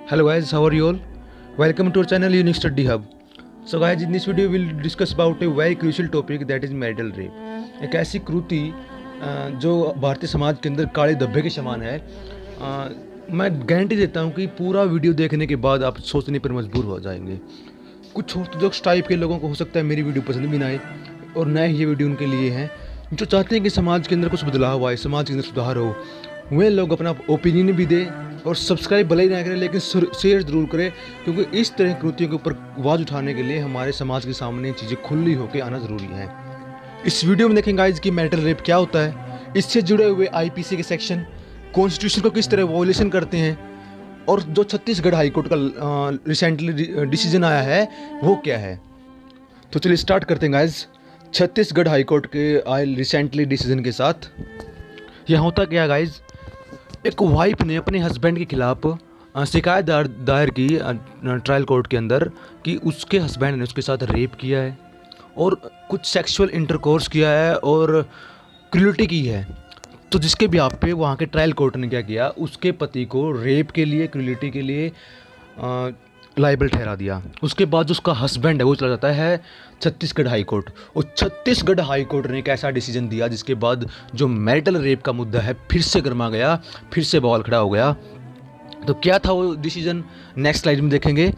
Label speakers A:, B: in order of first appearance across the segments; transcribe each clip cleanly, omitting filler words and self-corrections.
A: Hello guys, how are you all? Welcome to our channel Unique Study Hub. So guys, in this video we'll discuss about a very crucial topic that is marital rape. एक ऐसी कृति जो भारतीय समाज के अंदर काले धब्बे के समान है। मैं गारंटी देता हूँ कि पूरा वीडियो देखने के बाद आप सोचने पर मजबूर हो जाएंगे। कुछ ऑर्थोडॉक्स टाइप के लोगों को हो सकता है मेरी वीडियो पसंद भी ना आए, और नए ये वीडियो उनके लिए है जो चाहते हैं कि समाज के अंदर कुछ बदलाव आए, समाज के अंदर सुधार हो। वे लोग अपना ओपिनियन भी दें और सब्सक्राइब भले ही ना करें, लेकिन शेयर ज़रूर करें, क्योंकि इस तरह की कृतियों के ऊपर आवाज़ उठाने के लिए हमारे समाज के सामने चीज़ें खुली होकर आना ज़रूरी है। इस वीडियो में देखेंगे गाइस कि मैरिटल रेप क्या होता है, इससे जुड़े हुए आईपीसी के सेक्शन कॉन्स्टिट्यूशन को किस तरह वॉयलेशन करते हैं, और जो छत्तीसगढ़ हाईकोर्ट का रिसेंटली डिसीजन आया है वो क्या है। तो चलिए स्टार्ट करते हैं गाइस छत्तीसगढ़ हाईकोर्ट के आए रिसेंटली डिसीजन के साथ। यह होता क्या गाइस, एक वाइफ ने अपने हस्बैंड के खिलाफ शिकायत दायर की ट्रायल कोर्ट के अंदर कि उसके हस्बैंड ने उसके साथ रेप किया है और कुछ सेक्सुअल इंटरकोर्स किया है और क्रूरटी की है। तो जिसके भी आप पे वहाँ के ट्रायल कोर्ट ने क्या किया, उसके पति को रेप के लिए, क्रूरटी के लिए लाइबल ठहरा दिया। उसके बाद जो उसका हस्बैंड है वो चला जाता है छत्तीसगढ़ हाई कोर्ट, और छत्तीसगढ़ हाई कोर्ट ने एक ऐसा डिसीजन दिया जिसके बाद जो मैरिटल रेप का मुद्दा है फिर से गर्मा गया, फिर से बवाल खड़ा हो गया। तो क्या था वो डिसीजन, नेक्स्ट स्लाइड में देखेंगे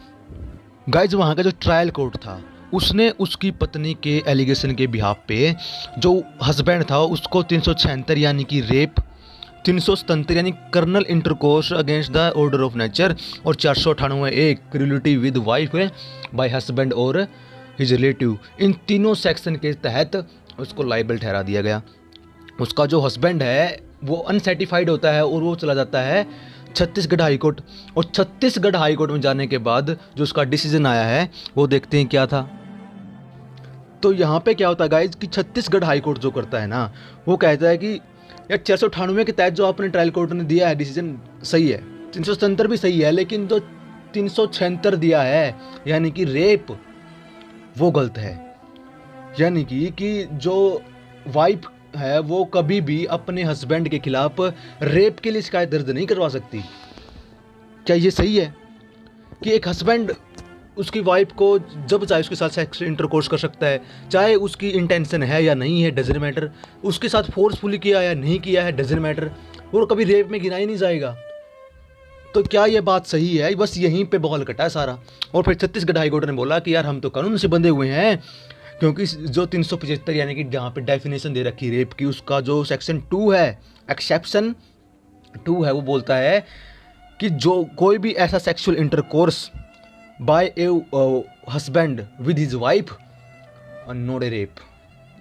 A: गाइज। वहाँ का जो ट्रायल कोर्ट था उसने उसकी पत्नी के एलिगेशन के बिहाफ पे जो हस्बैंड था उसको 376 यानी कि रेप, 377 यानी carnal intercourse against the order of nature, और 498 cruelty with wife by husband और हिज रिलेटिव, इन तीनों सेक्शन के तहत उसको लाइबल ठहरा दिया गया। उसका जो हस्बैंड है वो अनसेटिस्फाइड होता है और वो चला जाता है छत्तीसगढ़ हाई कोर्ट, और छत्तीसगढ़ हाई कोर्ट में जाने के बाद जो उसका डिसीजन आया है वो देखते हैं क्या था। तो यहाँ पे क्या होता है गाइज कि छत्तीसगढ़ हाई कोर्ट जो करता है ना, वो कहता है कि यार 498 के तहत जो आपने ट्रायल कोर्ट ने दिया है डिसीजन सही है, 377 भी सही है, लेकिन जो 376 दिया है यानी कि रेप, वो गलत है। यानी कि जो वाइफ है वो कभी भी अपने हस्बैंड के खिलाफ रेप के लिए शिकायत दर्ज नहीं करवा सकती। क्या ये सही है कि एक हस्बैंड उसकी वाइफ को जब चाहे उसके साथ सेक्स इंटरकोर्स कर सकता है, चाहे उसकी इंटेंशन है या नहीं है डजंट मैटर, उसके साथ फोर्सफुली किया या नहीं किया है डजंट मैटर, वो कभी रेप में गिना ही नहीं जाएगा। तो क्या ये बात सही है? बस यहीं पे बवाल कटा है सारा। और फिर छत्तीसगढ़ हाईकोर्ट ने बोला कि यार हम तो कानून से बंधे हुए हैं, क्योंकि जो 375 यानी कि जहाँ पे डेफिनेशन दे रखी रेप की, उसका जो सेक्शन 2 है, एक्सेप्शन 2 है, वो बोलता है कि जो कोई भी ऐसा sexual intercourse by a husband with his wife not a rape,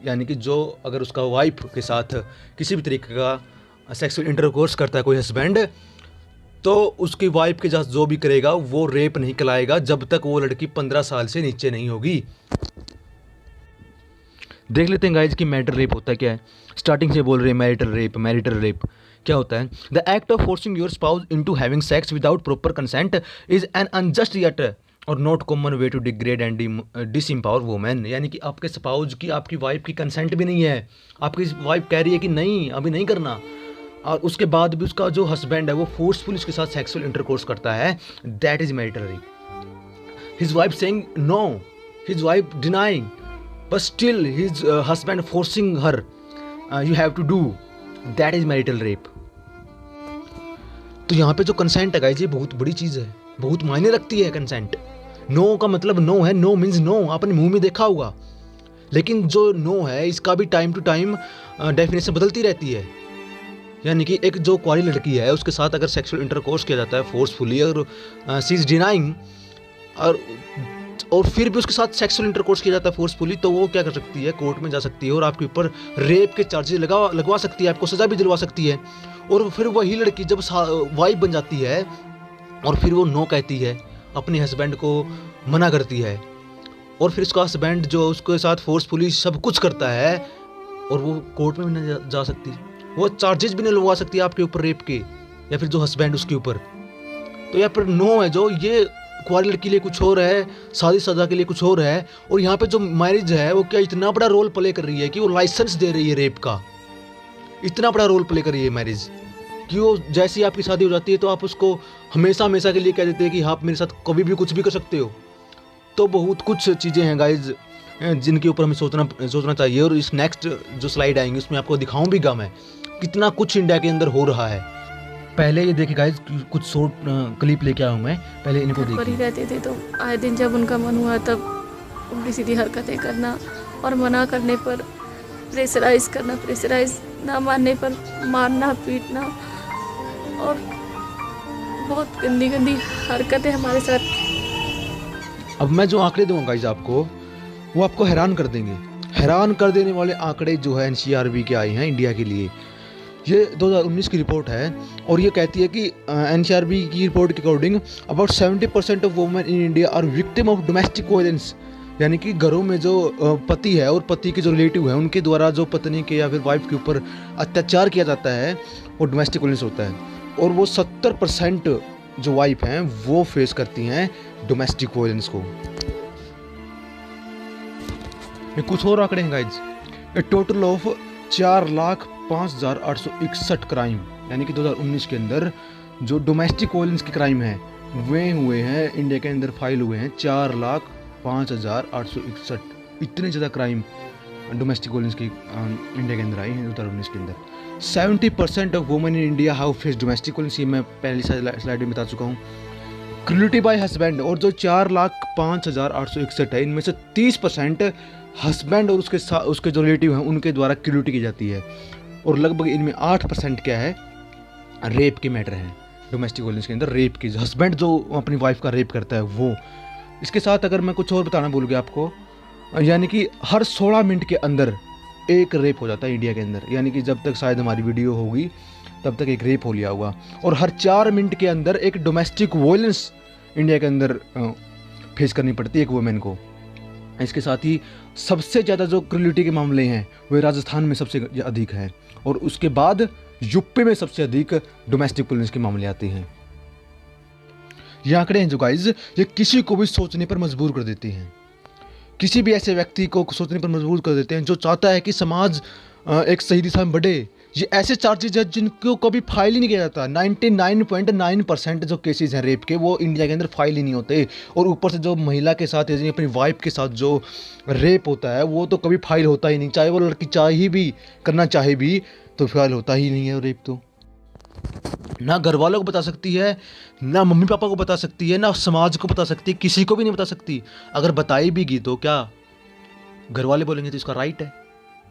A: यानी कि जो अगर उसका वाइफ के साथ किसी भी तरीके का सेक्सुअल इंटरकोर्स करता है कोई हस्बैंड, तो उसकी वाइफ के साथ जो भी करेगा वो रेप नहीं कहलाएगा जब तक वो लड़की 15 साल से नीचे नहीं होगी। देख लेते हैं गाइज कि मैरिटल रेप होता है क्या है। स्टार्टिंग से बोल रहे हैं मैरिटल रेप क्या होता है। The act of forcing your spouse into having sex without proper consent is an unjust yet all not common way to degrade and disempower women. यानी कि आपके स्पाउस की, आपकी वाइफ की कंसेंट भी नहीं है, आपकी वाइफ कह रही है कि नहीं अभी नहीं करना, और उसके बाद भी उसका जो हस्बैंड है वो फोर्सफुली उसके साथ सेक्सुअल इंटरकोर्स करता है, that is marital rape. His wife saying no, his wife denying, but still his husband forcing her, you have to do, that is marital rape. तो यहाँ पे जो कंसेंट है गाइस, ये बहुत बड़ी चीज़ है, बहुत मायने रखती है कंसेंट। नो का मतलब नो है, नो मीन्स नो, आपने मुंह में देखा होगा, लेकिन जो नो है इसका भी टाइम टू टाइम डेफिनेशन बदलती रहती है। यानी कि एक जो कुंवारी लड़की है उसके साथ अगर सेक्सुअल इंटरकोर्स किया जाता है फोर्सफुली, और शी इज डिनाइंग, और फिर भी उसके साथ सेक्सुअल इंटरकोर्स किया जाता है फोर्सफुली, तो वो क्या कर सकती है, कोर्ट में जा सकती है और आपके ऊपर रेप के चार्जेस लगवा सकती है, आपको सज़ा भी दिलवा सकती है। और फिर वही लड़की जब वाइफ बन जाती है और फिर वो नो कहती है, अपने हस्बैंड को मना करती है, और फिर उसका हस्बैंड जो उसके साथ फोर्सफुली सब कुछ करता है, और वो कोर्ट में भी नहीं जा सकती, वो चार्जेस भी नहीं लगवा सकती आपके ऊपर रेप के, या फिर जो हस्बैंड उसके ऊपर। तो यहाँ पर नो है जो, ये कुंवारी लड़की के लिए कुछ और है, शादी सजा के लिए कुछ और है, और यहाँ पे जो मैरिज है वो क्या इतना बड़ा रोल प्ले कर रही है कि वो लाइसेंस दे रही है रेप का, इतना बड़ा रोल प्ले कर रही है मैरिज। कि वो जैसी आपकी शादी हो जाती है तो आप उसको हमेशा हमेशा के लिए कह देते हैं कि आप मेरे साथ कभी भी कुछ भी कर सकते हो। तो बहुत कुछ चीज़ें हैं गाइज जिनके ऊपर हमें सोचना चाहिए। और इस नेक्स्ट जो स्लाइड आएंगे उसमें आपको दिखाऊं भी मैं कितना कुछ इंडिया के अंदर हो रहा है। पहले ये देखिए गाइज कुछ शॉर्ट क्लिप लेके आया हूँ मैं, पहले इनको देखिए।
B: पर ही रहते थे तो आए दिन जब उनका मन हुआ तब उल्टी सीधी हरकतें करना और मना करने पर प्रेशराइज करना, प्रेशराइज ना मानने पर मारना पीटना और बहुत गंदी गंदी हरकतें हमारे साथ।
A: अब मैं जो आंकड़े दूंगा गाइज आपको, वो आपको हैरान कर देंगे। हैरान कर देने वाले आंकड़े जो है एनसीआरबी के आए हैं इंडिया के लिए। ये 2019 की रिपोर्ट है और ये कहती है कि एनसीआरबी की रिपोर्ट के according about 70% of women in India are victim of domestic violence. यानी कि घरों में जो पति है और पति के जो रिलेटिव है उनके द्वारा जो पत्नी के या फिर वाइफ के ऊपर अत्याचार किया जाता है वो डोमेस्टिक वायलेंस होता है। और वो 70% जो वाइफ हैं वो फेस करती हैं डोमेस्टिक वायलेंस को। ये कुछ और आंकड़े हैं guys. A total of 4,05,861 crime, यानी कि 2019 के अंदर जो डोमेस्टिक वायलेंस के क्राइम हैं वे हुए हैं इंडिया के अंदर, फाइल हुए हैं 4,05,861। इतने ज़्यादा क्राइम डोमेस्टिक वायलेंस की इंडिया के अंदर आई हैं 2019 के अंदर। 70% of women in India have face domestic violence, ये मैं पहली स्लाइड में बता चुका हूँ। क्रूलिटी बाय हस्बैंड, और जो 4,05,861 है इनमें से 30% हस्बैंड और उसके जो रिलेटिव हैं उनके द्वारा क्रूलिटी की जाती है। और लगभग इनमें 8% क्या है, रेप के मैटर हैं डोमेस्टिक वायलेंस के अंदर। रेप की हस्बैंड जो अपनी वाइफ का रेप करता है वो। इसके साथ अगर मैं कुछ और बताना भूल गया आपको, यानी कि हर 16 मिनट के अंदर एक रेप हो जाता है इंडिया के अंदर। यानी कि जब तक शायद हमारी वीडियो होगी तब तक एक रेप हो लिया होगा। और हर 4 मिनट के अंदर एक डोमेस्टिक वायलेंस इंडिया के अंदर फेस करनी पड़ती है एक वुमेन को। इसके साथ ही सबसे ज़्यादा जो क्रूलिटी के मामले हैं वे राजस्थान में सबसे अधिक हैं और उसके बाद यूपी में सबसे अधिक डोमेस्टिक वायलेंस के मामले आते हैं। ये आंकड़े हैं जो गाइज ये किसी को भी सोचने पर मजबूर कर देते हैं। किसी भी ऐसे व्यक्ति को सोचने पर मजबूर कर देते हैं जो चाहता है कि समाज एक सही दिशा में बढ़े। ये ऐसे चार्जेज हैं जिनको कभी फाइल ही नहीं किया जाता। 99.9% जो केसेस हैं रेप के वो इंडिया के अंदर फाइल ही नहीं होते। और ऊपर से जो महिला के साथ या अपनी वाइफ के साथ जो रेप होता है वो तो कभी फाइल होता ही नहीं। चाहे वो लड़की चाहे भी करना चाहे भी तो फाइल होता ही नहीं है रेप। तो ना घर वालों को बता सकती है, ना मम्मी पापा को बता सकती है, ना समाज को बता सकती है, किसी को भी नहीं बता सकती। अगर बताई भी गई तो क्या घर वाले बोलेंगे तो इसका राइट है?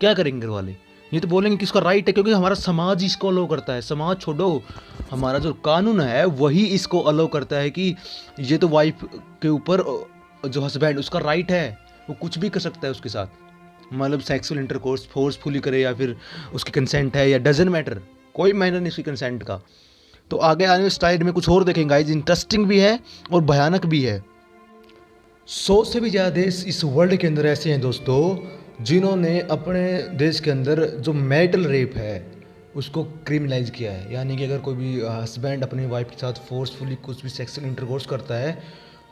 A: क्या करेंगे घर वाले? ये तो बोलेंगे कि इसका राइट है क्योंकि हमारा समाज इसको अलो करता है। समाज छोड़ो, हमारा जो कानून है वही इसको अलो करता है कि ये तो वाइफ के ऊपर जो हस्बैंड उसका राइट है, वो कुछ भी कर सकता है उसके साथ। मतलब सेक्सुअल इंटरकोर्स फोर्सफुली करे या फिर उसकी कंसेंट है या डजंट मैटर, कोई मैटर नहीं उसकी कंसेंट का। तो आगे आने वाली स्लाइड में कुछ और देखेंगे गाइस, इंटरेस्टिंग भी है और भयानक भी है। 100 से भी ज़्यादा देश इस वर्ल्ड के अंदर ऐसे हैं दोस्तों जिन्होंने अपने देश के अंदर जो मैरिटल रेप है उसको क्रिमिनलाइज किया है। यानी कि अगर कोई भी हस्बैंड अपनी वाइफ के साथ फोर्सफुली कुछ भी सेक्सुअल इंटरकोर्स करता है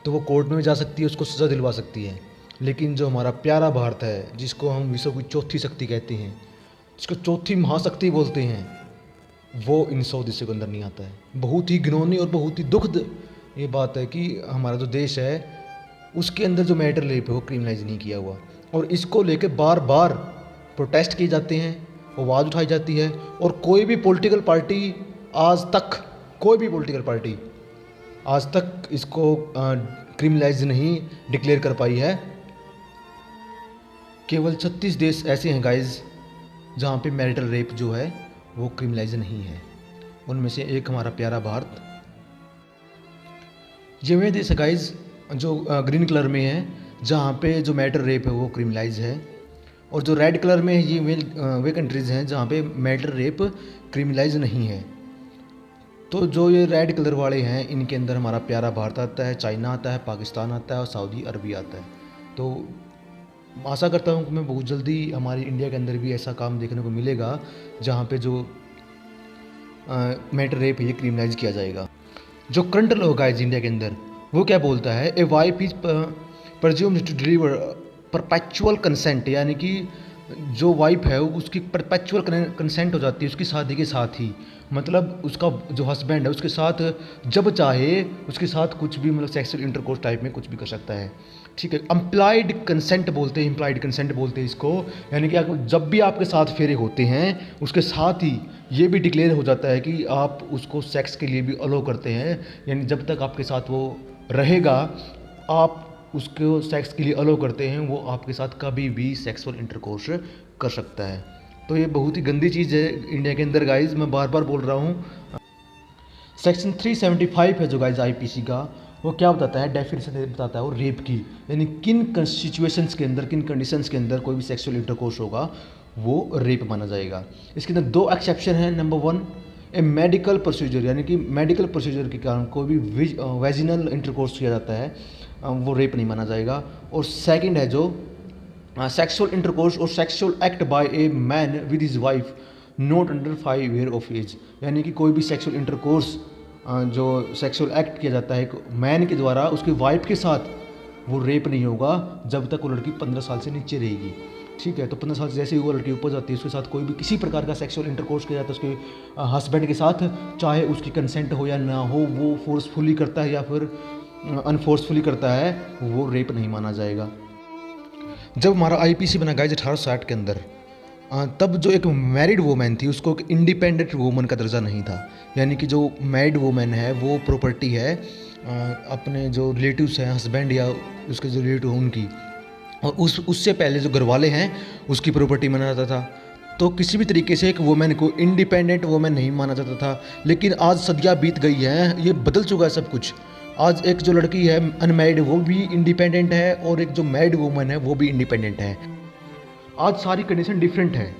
A: तो वो कोर्ट में भी जा सकती है, उसको सज़ा दिलवा सकती है। लेकिन जो हमारा प्यारा भारत है जिसको हम विश्व की चौथी शक्ति कहते हैं, जिसको चौथी महाशक्ति बोलते हैं, वो इन 100 देशों के अंदर नहीं आता है। बहुत ही घिनौनी और बहुत ही दुखद ये बात है कि हमारा जो देश है उसके अंदर जो मैरिटल रेप है वो क्रिमिनलाइज नहीं किया हुआ। और इसको लेके बार बार प्रोटेस्ट किए जाते हैं, आवाज़ उठाई जाती है। और कोई भी पॉलिटिकल पार्टी आज तक इसको क्रिमिनलाइज नहीं डिक्लेयर कर पाई है। केवल 36 देश ऐसे हैं गाइज जहाँ पे मैरिटल रेप जो है वो क्रिमिनलाइज नहीं है। उनमें से एक हमारा प्यारा भारत। ये वे देश है गाइज जो ग्रीन कलर में है जहाँ पे जो मैरिटल रेप है वो क्रिमिनलाइज है। और जो रेड कलर में है ये वे कंट्रीज़ हैं जहाँ पे मैरिटल रेप क्रिमिनलाइज नहीं है। तो जो ये रेड कलर वाले हैं इनके अंदर हमारा प्यारा भारत आता है, चाइना आता है, पाकिस्तान आता है और सऊदी अरबी आता है। तो आशा करता हूँ कि मैं बहुत जल्दी हमारी इंडिया के अंदर भी ऐसा काम देखने को मिलेगा जहाँ पे जो मैरिटल रेप है ये क्रिमिनलाइज किया जाएगा। जो करंट लॉ है इंडिया के अंदर वो क्या बोलता है, a wife is presumed to deliver perpetual consent, यानी कि जो वाइफ है उसकी परपेचुअल कंसेंट हो जाती है उसकी शादी के साथ ही, मतलब उसका जो हस्बैंड है उसके साथ जब चाहे उसके साथ कुछ भी मतलब सेक्सुअल इंटरकोर्स टाइप में कुछ भी कर सकता है। ठीक है, इम्प्लाइड कंसेंट बोलते हैं, इम्प्लाइड कंसेंट बोलते हैं इसको, यानी कि जब भी आपके साथ फेरे होते हैं उसके साथ ही ये भी डिक्लेयर हो जाता है कि आप उसको सेक्स के लिए भी अलो करते हैं, यानी जब तक आपके साथ वो रहेगा आप उसको सेक्स के लिए अलो करते हैं, वो आपके साथ कभी भी सेक्सुअल इंटरकोर्स कर सकता है। तो ये बहुत ही गंदी चीज़ है इंडिया के अंदर गाइज, मैं बार बार बोल रहा हूँ। सेक्शन 375 है जो गाइज आईपीसी का, वो क्या बताता है, डेफिनेशन बताता है वो रेप की, यानी किन सिचुएशंस के अंदर, किन कंडीशंस के अंदर कोई भी सेक्सुअल इंटरकोर्स होगा वो रेप माना जाएगा। इसके अंदर 2 एक्सेप्शन हैं। नंबर 1 ए मेडिकल प्रोसीजर, यानी कि मेडिकल प्रोसीजर के कारण कोई भी वेजिनल इंटरकोर्स किया जाता है वो रेप नहीं माना जाएगा। और सेकंड है जो सेक्सुअल इंटरकोर्स और sexual act by a man with his wife not under 5 year of age, यानी कि कोई भी सेक्सुअल इंटरकोर्स जो सेक्सुअल एक्ट किया जाता है मैन के द्वारा उसकी वाइफ के साथ, वो रेप नहीं होगा जब तक वो लड़की 15 साल से नीचे रहेगी। ठीक है, तो 15 साल से जैसे ही वो लड़की ऊपर जाती है उसके साथ कोई भी किसी प्रकार का सेक्सुअल इंटरकोर्स किया जाता है उसके हस्बैंड के साथ, चाहे उसकी कंसेंट हो या ना हो, वो फोर्सफुली करता है या फिर अनफोर्सफुली करता है, वो रेप नहीं माना जाएगा। जब हमारा आईपीसी बना गाइज 1860 के अंदर, तब जो एक मैरिड वूमेन थी उसको एक इंडिपेंडेंट वूमन का दर्जा नहीं था, यानी कि जो मैरिड वूमेन है वो प्रॉपर्टी है अपने जो रिलेटिव्स हैं, हस्बैंड या उसके जो रिलेटिव हैं उनकी, और उससे पहले जो घरवाले हैं उसकी प्रॉपर्टी माना जाता था। तो किसी भी तरीके से एक वुमेन को इंडिपेंडेंट वुमेन नहीं माना जाता था। लेकिन आज सदियाँ बीत गई हैं, ये बदल चुका है सब कुछ। आज एक जो लड़की है अनमैरिड वो भी इंडिपेंडेंट है और एक जो मैरिड वुमन है वो भी इंडिपेंडेंट है। आज सारी कंडीशन डिफरेंट है,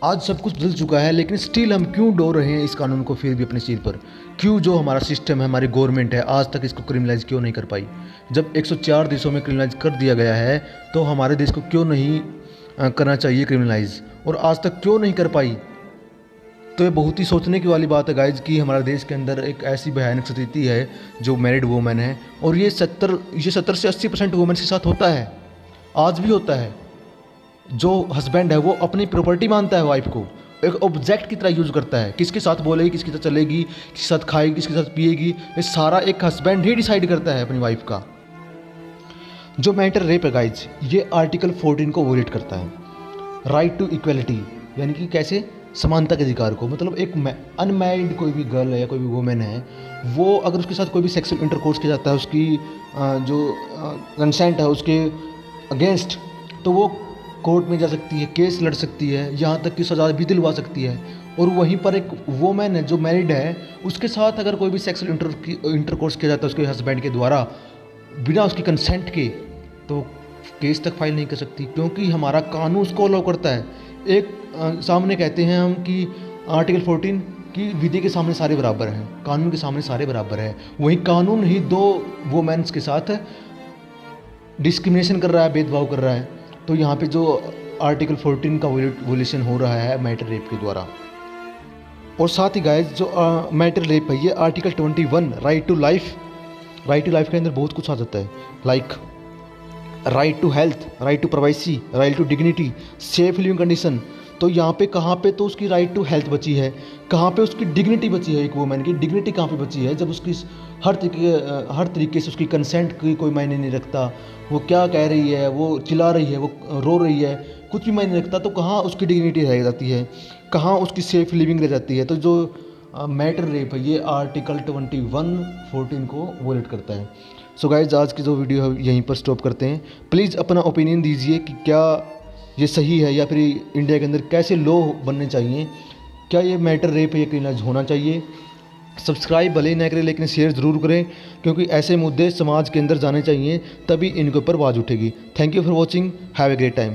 A: आज सब कुछ बदल चुका है। लेकिन स्टिल हम क्यों डो रहे हैं इस कानून को फिर भी अपने सिर पर? क्यों जो हमारा सिस्टम है, हमारी गवर्नमेंट है, आज तक इसको क्रिमिनलाइज क्यों नहीं कर पाई? जब 104 देशों में क्रिमिनलाइज कर दिया गया है तो हमारे देश को क्यों नहीं करना चाहिए क्रिमिनलाइज, और आज तक क्यों नहीं कर पाई? तो ये बहुत ही सोचने की वाली बात है गाइज कि हमारे देश के अंदर एक ऐसी भयानक स्थिति है जो मैरिड वुमेन है, और ये 70 से 80% वुमेन के साथ होता है, आज भी होता है। जो हस्बैंड है वो अपनी प्रॉपर्टी मानता है वाइफ को, एक ऑब्जेक्ट की तरह यूज़ करता है, किसके साथ बोलेगी, किसके साथ चलेगी, किसके साथ खाएगी, किसके साथ पिएगी, ये सारा एक हस्बैंड ही डिसाइड करता है अपनी वाइफ का। जो मैटर रेप है गाइज, ये आर्टिकल 14 को वोलेट करता है, राइट टू इक्वलिटी, यानी कि कैसे समानता के अधिकार को। मतलब एक अनमैरिड कोई भी गर्ल है या कोई भी वुमेन है, वो अगर उसके साथ कोई भी सेक्सुअल इंटरकोर्स किया जाता है उसकी जो कंसेंट है उसके अगेंस्ट, तो वो कोर्ट में जा सकती है, केस लड़ सकती है, यहाँ तक कि सजा भी दिलवा सकती है। और वहीं पर एक वुमेन है जो मैरिड है, उसके साथ अगर कोई भी सेक्सुअल इंटरकोर्स किया जाता है उसके हस्बैंड के द्वारा बिना उसकी कंसेंट के, तो केस तक फाइल नहीं कर सकती, क्योंकि हमारा कानून उसको अलाउ करता है। एक सामने कहते हैं हम कि आर्टिकल 14 कि विधि के सामने सारे बराबर हैं, कानून के सामने सारे बराबर हैं, वहीं कानून ही दो वुमेन्स के साथ डिस्क्रिमिनेशन कर रहा है, भेदभाव कर रहा है। तो यहाँ पे जो आर्टिकल 14 का वोल्यूशन हो रहा है मैटर रेप के द्वारा। और साथ ही गाइस जो मैटर रेप है, ये आर्टिकल 21 राइट टू लाइफ के अंदर बहुत कुछ आ जाता है, like right to health, right to privacy, right to dignity, safe living condition. तो यहाँ पे कहाँ पे तो उसकी राइट टू हेल्थ बची है, कहाँ पे उसकी डिग्निटी बची है, एक वुमेन की डिग्निटी कहाँ पे बची है, जब उसकी हर तरीके से उसकी कंसेंट की कोई मायने नहीं रखता, वो क्या कह रही है, वो चिल्ला रही है, वो रो रही है, कुछ भी मायने नहीं रखता, तो कहाँ उसकी डिग्निटी रह जाती है, कहाँ उसकी सेफ लिविंग रह जाती है। तो जो मैटर रेप है ये आर्टिकल 21(14) को वोलेट करता है। सो गाइज आज की जो वीडियो है यहीं पर स्टॉप करते हैं। प्लीज़ अपना ओपिनियन दीजिए कि क्या ये सही है या फिर इंडिया के अंदर कैसे लॉ बनने चाहिए, क्या ये मैटर रेप ये क्रिमिनलाइज होना चाहिए। सब्सक्राइब भले ही ना करें लेकिन शेयर ज़रूर करें, क्योंकि ऐसे मुद्दे समाज के अंदर जाने चाहिए, तभी इनके ऊपर आवाज़ उठेगी। Thank you for watching, have a great time.